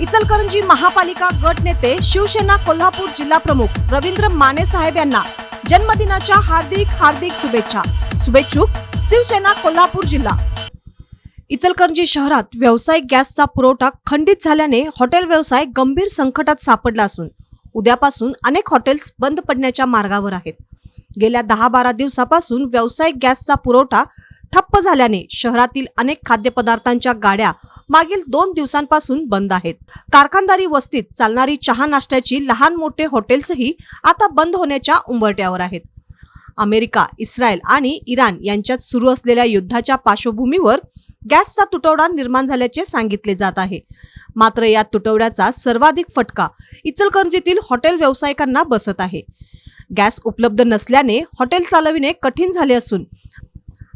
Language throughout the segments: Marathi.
इचलकरंजी महापालिका गट नेते शिवसेना कोल्हापूर जिल्हा प्रमुख रवींद्र माने साहेब यांना जन्मदिनाच्या हार्दिक शुभेच्छा। शुभेच्छुक शिवसेना कोल्हापूर जिल्हा। इचलकरंजी शहरात व्यावसायिक गॅसचा पुरवठा खंडित झाल्याने हॉटेल व्यवसाय गंभीर संकटात सापडला असून उद्यापासून अनेक हॉटेल्स बंद पडण्याच्या मार्गावर आहेत। गेल्या 10-12 दिवसापासून व्यावसायिक गॅसचा पुरवठा ठप्प झाल्याने शहरातील अनेक खाद्यपदार्थांच्या गाड्या मागील 2 दिवसांपासून बंद आहेत। कारखानदारी वस्तीत चालणारी चहा नाश्त्याची लहान मोठे हॉटेल्सही आता बंद होण्याच्या उंबरठ्यावर आहेत। अमेरिका, इस्रायल आणि इराण यांच्यात सुरू असलेल्या युद्धाच्या पार्श्वभूमीवर गॅसचा तुटवडा निर्माण झाल्याचे सांगितले जात आहे। मात्र या तुटवड्याचा सर्वाधिक फटका इचलकरंजीतील हॉटेल व्यावसायिकांना बसत आहे। गॅस उपलब्ध नसल्याने हॉटेल चालविणे कठीण झाले असून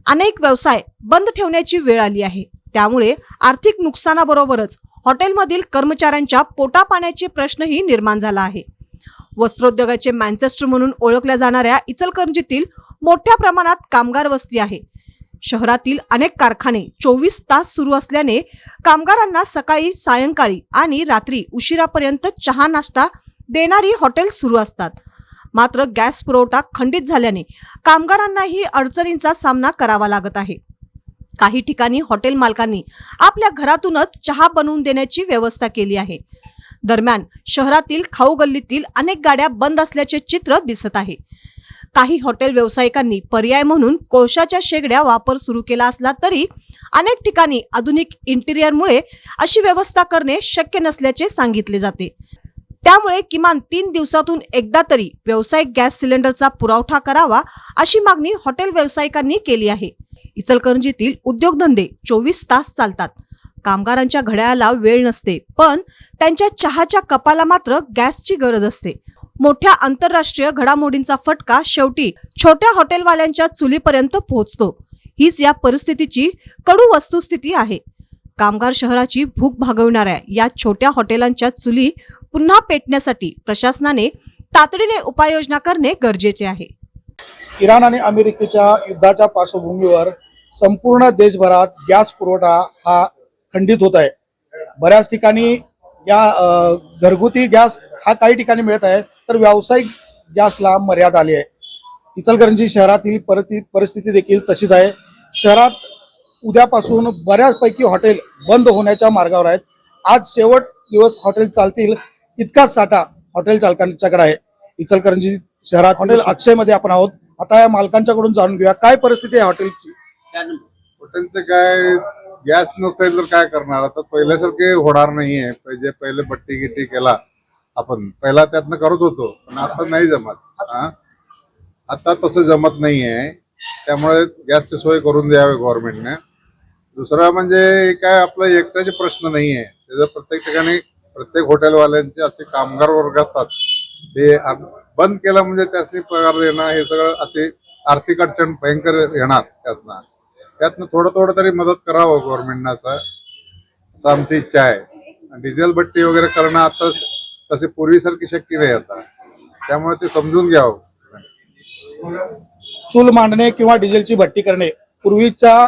अनेक व्यवसाय बंद ठेवण्याची वेळ आली आहे। त्यामुळे आर्थिक नुकसानाबरोबरच हॉटेलमधील कर्मचाऱ्यांच्या पोटापाण्याचे प्रश्नही निर्माण झाला आहे। वस्त्रोद्योगाचे मँचेस्टर म्हणून ओळखल्या जाणाऱ्या इचलकरंजीतील मोठ्या प्रमाणात कामगार वस्ती आहे। शहरातील अनेक कारखाने 24 तास सुरू असल्याने कामगारांना सकाळी, सायंकाळी आणि रात्री उशिरापर्यंत चहा नाश्ता देणारी हॉटेल सुरू असतात। मात्र गॅस पुरवठा खंडित झाल्याने कामगारांनाही अडचणींचा सामना करावा लागत आहे। काही ठिकाणी हॉटेल मालकांनी आपल्या घरातूनच चहा बनवून देण्याची व्यवस्था केली आहे। दरम्यान शहरातील खाऊ गल्लीतील अनेक गाड्या बंद असल्याचे चित्र दिसत आहे। काही हॉटेल व्यावसायिकांनी पर्याय म्हणून कोळशाच्या शेगड्या वापर सुरू केला असला तरी अनेक ठिकाणी आधुनिक इंटिरियरमुळे अशी व्यवस्था करणे शक्य नसल्याचे सांगितले जाते। त्यामुळे किमान 3 दिवसातून एकदा तरी व्यावसायिक गॅस सिलेंडरचा पुरवठा करावा अशी मागणी हॉटेल व्यावसायिकांनी केली आहे। इचलकरंजीतील उद्योगधंदे 24 तास चालतात। कामगारांच्या घड्याळाला वेळ नसते, पण त्यांच्या चहाच्या कपाला मात्र गॅसची गरज असते। मोठ्या आंतरराष्ट्रीय घडामोडींचा फटका शेवटी छोट्या हॉटेलवाल्यांच्या चुलीपर्यंत पोहोचतो। हीच या परिस्थितीची कडू वस्तुस्थिती आहे। कामगार शहराची भूक भागवणाऱ्या या छोट्या हॉटेलांच्या चुली पुन्हा पेटण्यासाठी प्रशासनाने तातडीने उपाययोजना करणे गरजेचे आहे। इराण आणि अमेरिकेच्या युद्धाच्या पार्श्वभूमीवर संपूर्ण देशभरात गॅस पुरवठा हा खंडित होत आहे। बऱ्याच ठिकाणी या घरगुती गॅस हा काही ठिकाणी मिळत आहे, तर व्यावसायिक गॅसला मर्यादा आली आहे। इचलकरंजी शहरातील परिस्थिती देखील तशीच आहे। शहरात उद्यापासून बऱ्याचपैकी हॉटेल बंद होण्याच्या मार्गावर आहेत। आज शेवट दिवस हॉटेल चालतील इतकाच साठा हॉटेल चालकांच्याकडे आहे। इचलकरंजी शहरात हॉटेल अक्षय मध्ये आपण आहोत। आता या मालकांच्याकडून जाणून घेऊया काय परिस्थिती आहे हॉटेलची। हॉटेलचे काय गॅस नसतील तर काय करणार, आता पहिल्यासारखे होणार नाहीये। पहिले पट्टी गिट्टी केला आपण, पहिला त्यातनं करत होतो, पण आता नाही जमत। आता तसं जमत नाहीये, त्यामुळे गॅसची सोय करून द्यावी गव्हर्नमेंटने। दुसरा म्हणजे काय आपला एकट्याचे प्रश्न नाहीये, त्याचं प्रत्येक ठिकाणी प्रत्येक हॉटेलवाल्यांचे असे कामगार वर्ग असतात, ते बंद केलं म्हणजे त्यासनी पगार देणं हे सगळं असे आर्थिक अडचण भयंकर येणार। त्यातनं थोडं तरी मदत करावं गव्हर्नमेंटनं, असं आमची इच्छा आहे। डिझेल भट्टी वगैरे करणं आता तसे पूर्वीसारखी शक्य नाही आता, त्यामुळे ते समजून घ्यावं। चूल मांडणे किंवा डिझेलची भट्टी करणे पूर्वीच्या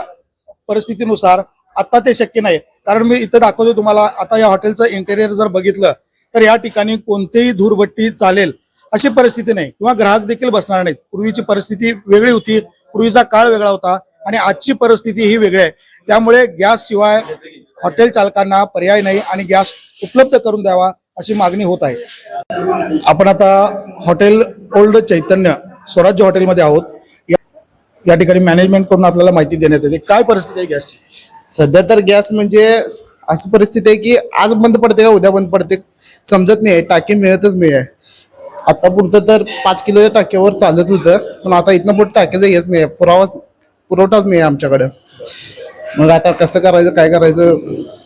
परिस्थितीनुसार आता ते शक्य नाही। कारण मी इथं दाखवतो तुम्हाला, आता या हॉटेलचं इंटेरियर जर बघितलं तर या ठिकाणी कोणतेही धूरभट्टी चालेल अशी परिस्थिती नाही, किंवा ग्राहक देखील बसणार नाहीत। पूर्वीची परिस्थिती वेगळी होती, पूर्वीचा काळ वेगळा होता आणि आजची परिस्थिती ही वेगळी आहे। त्यामुळे गॅस शिवाय हॉटेल चालकांना पर्याय नाही आणि गॅस उपलब्ध करून द्यावा अशी मागणी होत आहे। आपण आता हॉटेल ओल्ड चैतन्य स्वराज्य हॉटेलमध्ये आहोत। या ठिकाणी मॅनेजमेंट कडून आपल्याला माहिती देण्यात येते, काय परिस्थिती आहे गॅसची? सध्या तर गॅस म्हणजे अशी परिस्थिती आहे की आज बंद पडते का उद्या बंद पडते समजत नाही, टाकी मिळतच नाही आहे। आता पुरतं तर 5 किलो टाक्यावर चालत होतं, पण आता इथनं पुढे टाक्याचं हेच नाही, पुरवठाच नाही आमच्याकडे। मग आता कसं करायचं, काय करायचं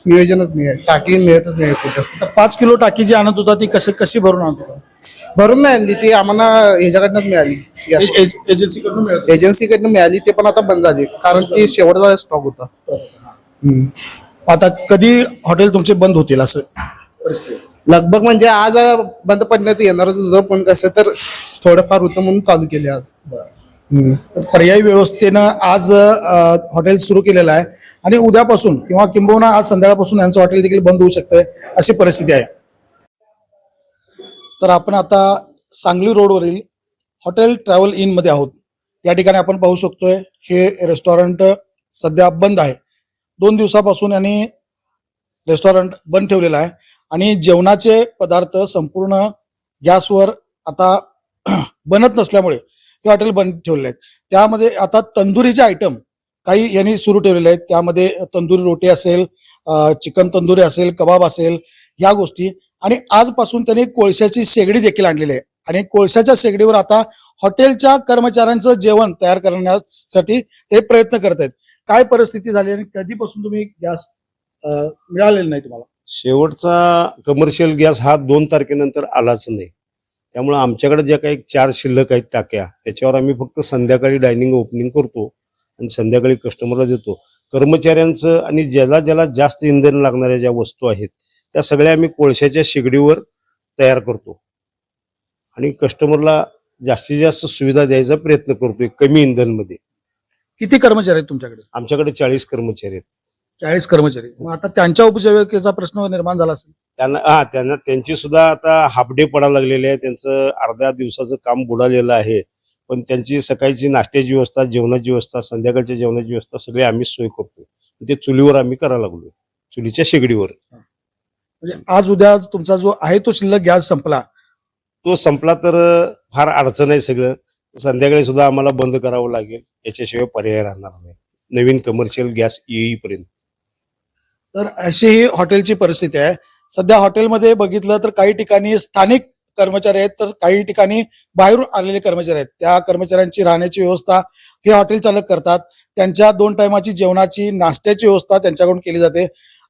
नियोजनच नाही आहे, टाकी मिळतच नाही कुठं। 5 किलो टाकी जी आणत होता ती कशी भरून आणत होता? भरून नाही आणली, ती आम्हाला ह्याच्याकडनंच मिळाली, एजन्सीकडनं मिळाली, ते पण आता बंद झाली कारण ती शेवटचा स्टॉक होता। आता कधी हॉटेल तुमचे बंद होतील असं परिस्थिती? लगभग म्हणजे आज बंद पडण्यात येणारच होतं, पण कसं तर थोडंफार होतं म्हणून चालू केले आज। पर्यायी व्यवस्थेनं आज हॉटेल सुरू केलेलं आहे। आणि उद्यापासून किंवा किंबहुना आज संध्याकाळपासून यांचं हॉटेल देखील बंद होऊ शकतंय अशी परिस्थिती आहे. तर आपण आता सांगली रोडवरील हॉटेल ट्रॅव्हल इन मध्ये आहोत. या ठिकाणी आपण पाहू शकतोय हे रेस्टॉरंट सध्या बंद आहे. 2 दिवसापासून यांनी रेस्टॉरंट बंद ठेवलेलं आहे आणि जेवणाचे पदार्थ संपूर्ण गॅसवर आता बनत नसल्यामुळे हे हॉटेल बंद ठेवलेले आहेत. त्यामध्ये आता तंदुरीचे आयटम काही यांनी सुरू ठेवलेले आहेत. त्यामध्ये तंदुरी रोटी असेल, चिकन तंदुरी असेल, कबाब असेल, या गोष्टी. आणि आजपासून त्यांनी कोळशाची शेगडी देखील आणलेली आहे आणि कोळशाच्या शेगडीवर आता हॉटेलच्या कर्मचाऱ्यांचं जेवण तयार करण्यासाठी ते प्रयत्न करत आहेत. काय परिस्थिती झाली आणि कधीपासून तुम्ही गॅस मिळालेला नाही तुम्हाला? शेवटचा कमर्शियल गॅस हा 2 तारखेनंतर आलाच नाही. त्यामुळे आमच्याकडे ज्या काही 4 शिल्लक आहेत टाक्या, त्याच्यावर आम्ही फक्त संध्याकाळी डायनिंग ओपनिंग करतो आणि संध्याकाळी कस्टमरला देतो. कर्मचाऱ्यांचं आणि ज्याला ज्याला जास्त इंधन लागणाऱ्या ज्या वस्तू आहेत त्या सगळ्या आम्ही कोळशाच्या शेगडीवर तयार करतो आणि कस्टमरला जास्तीत जास्त सुविधा द्यायचा प्रयत्न करतोय कमी इंधनमध्ये. किती कर्मचारी आहेत तुमच्याकडे? आमच्याकडे 40 कर्मचारी आहेत. 40 कर्मचारी. मग आता त्यांच्या उपजीविकेचा प्रश्न निर्माण झाला असेल. त्यांना त्यांची सुद्धा आता हाफ डे पडायला लागलेले आहे. त्यांचं अर्ध्या दिवसाचं काम बुडालेलं आहे. पण त्यांची सकाळची नाश्त्याची व्यवस्था, जेवणाची व्यवस्था, संध्याकाळच्या जेवणाची व्यवस्था सगळी आम्हीच सोय करतो. ते चुलीवर आम्ही करायला लागलोय, चुलीच्या शेगडीवर. म्हणजे आज उद्या तुमचा जो आहे तो शिल्लक गॅस संपला तर फार अडचण आहे. सगळं संध्याकाळी सुद्धा आम्हाला बंद करावं लागेल. याच्याशिवाय पर्याय राहणार नाही नवीन कमर्शियल गॅस येईपर्यंत. तर अशी ही हॉटेलची परिस्थिती आहे सध्या. हॉटेलमध्ये बघितलं तर काही ठिकाणी स्थानिक कर्मचारी आहेत, तर काही ठिकाणी बाहेरून आलेले कर्मचारी आहेत. त्या कर्मचाऱ्यांची राहण्याची व्यवस्था हे हॉटेल चालक करतात. त्यांच्या 2 टायमाची जेवणाची, नाश्त्याची व्यवस्था त्यांच्याकडून केली जाते.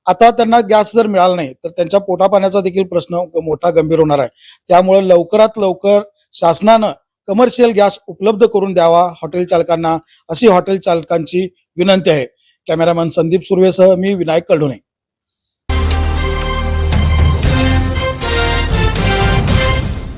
आता त्यांना गॅस जर मिळाला नाही तर त्यांच्या पोटापाण्याचा देखील प्रश्न मोठा गंभीर होणार आहे. त्यामुळे लवकरात लवकर शासनानं कमर्शियल गॅस उपलब्ध करून द्यावा हॉटेल चालकांना, अशी हॉटेल चालकांची विनंती आहे. कॅमेरामॅन संदीप सुर्वेसह मी विनायक कळडोणे.